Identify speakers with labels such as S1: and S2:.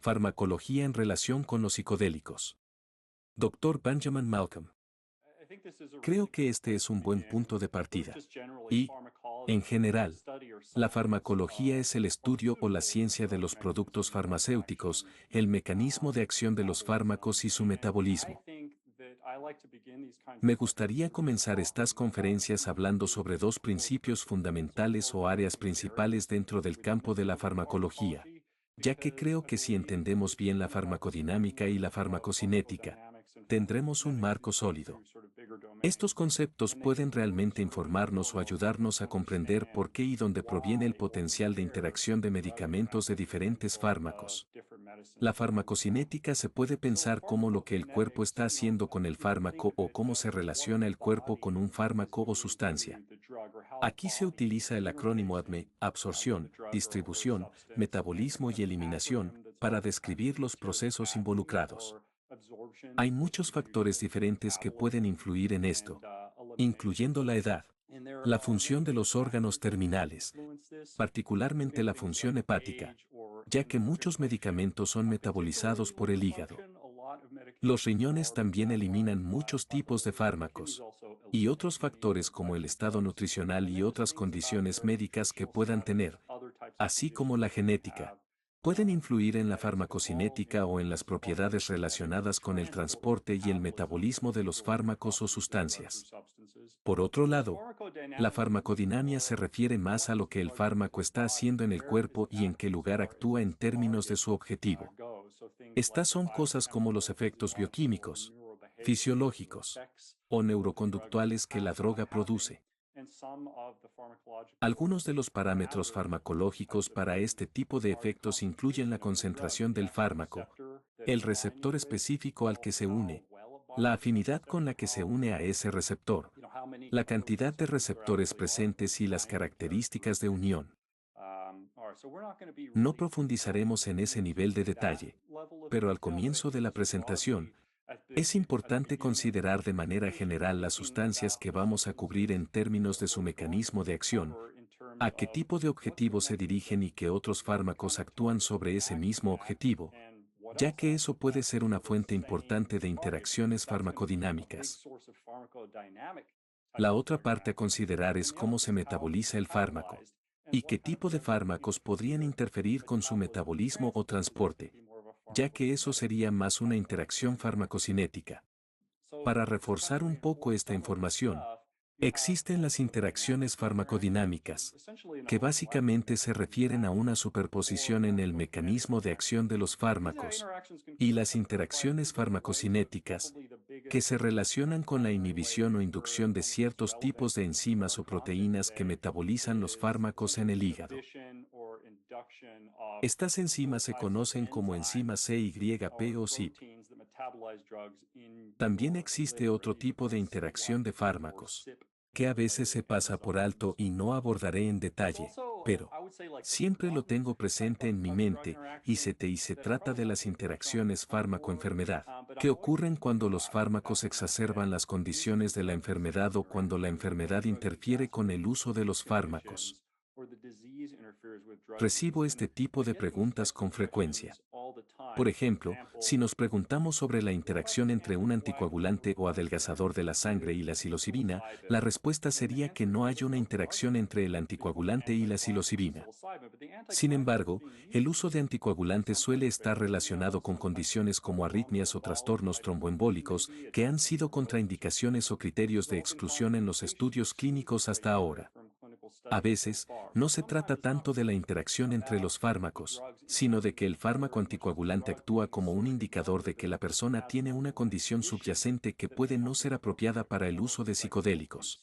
S1: Farmacología en relación con los psicodélicos. Dr. Benjamin Malcolm. Creo que este es un buen punto de partida. Y, en general, la farmacología es el estudio o la ciencia de los productos farmacéuticos, el mecanismo de acción de los fármacos y su metabolismo. Me gustaría comenzar estas conferencias hablando sobre dos principios fundamentales o áreas principales dentro del campo de la farmacología, ya que creo que si entendemos bien la farmacodinámica y la farmacocinética, tendremos un marco sólido. Estos conceptos pueden realmente informarnos o ayudarnos a comprender por qué y dónde proviene el potencial de interacción de medicamentos de diferentes fármacos. La farmacocinética se puede pensar como lo que el cuerpo está haciendo con el fármaco o cómo se relaciona el cuerpo con un fármaco o sustancia. Aquí se utiliza el acrónimo ADME, absorción, distribución, metabolismo y eliminación, para describir los procesos involucrados. Hay muchos factores diferentes que pueden influir en esto, incluyendo la edad, la función de los órganos terminales, particularmente la función hepática, ya que muchos medicamentos son metabolizados por el hígado. Los riñones también eliminan muchos tipos de fármacos, y otros factores como el estado nutricional y otras condiciones médicas que puedan tener, así como la genética, pueden influir en la farmacocinética o en las propiedades relacionadas con el transporte y el metabolismo de los fármacos o sustancias. Por otro lado, la farmacodinamia se refiere más a lo que el fármaco está haciendo en el cuerpo y en qué lugar actúa en términos de su objetivo. Estas son cosas como los efectos bioquímicos, fisiológicos o neuroconductuales que la droga produce. Algunos de los parámetros farmacológicos para este tipo de efectos incluyen la concentración del fármaco, el receptor específico al que se une, la afinidad con la que se une a ese receptor, la cantidad de receptores presentes y las características de unión. No profundizaremos en ese nivel de detalle, pero al comienzo de la presentación, es importante considerar de manera general las sustancias que vamos a cubrir en términos de su mecanismo de acción, a qué tipo de objetivo se dirigen y qué otros fármacos actúan sobre ese mismo objetivo, ya que eso puede ser una fuente importante de interacciones farmacodinámicas. La otra parte a considerar es cómo se metaboliza el fármaco, y qué tipo de fármacos podrían interferir con su metabolismo o transporte, ya que eso sería más una interacción farmacocinética. Para reforzar un poco esta información, existen las interacciones farmacodinámicas, que básicamente se refieren a una superposición en el mecanismo de acción de los fármacos, y las interacciones farmacocinéticas, que se relacionan con la inhibición o inducción de ciertos tipos de enzimas o proteínas que metabolizan los fármacos en el hígado. Estas enzimas se conocen como enzimas CYP o CYP. También existe otro tipo de interacción de fármacos, que a veces se pasa por alto y no abordaré en detalle, pero siempre lo tengo presente en mi mente, y se trata de las interacciones fármaco-enfermedad, que ocurren cuando los fármacos exacerban las condiciones de la enfermedad o cuando la enfermedad interfiere con el uso de los fármacos. Recibo este tipo de preguntas con frecuencia. Por ejemplo, si nos preguntamos sobre la interacción entre un anticoagulante o adelgazador de la sangre y la psilocibina, la respuesta sería que no hay una interacción entre el anticoagulante y la psilocibina. Sin embargo, el uso de anticoagulantes suele estar relacionado con condiciones como arritmias o trastornos tromboembólicos que han sido contraindicaciones o criterios de exclusión en los estudios clínicos hasta ahora. A veces, no se trata tanto de la interacción entre los fármacos, sino de que el fármaco anticoagulante actúa como un indicador de que la persona tiene una condición subyacente que puede no ser apropiada para el uso de psicodélicos.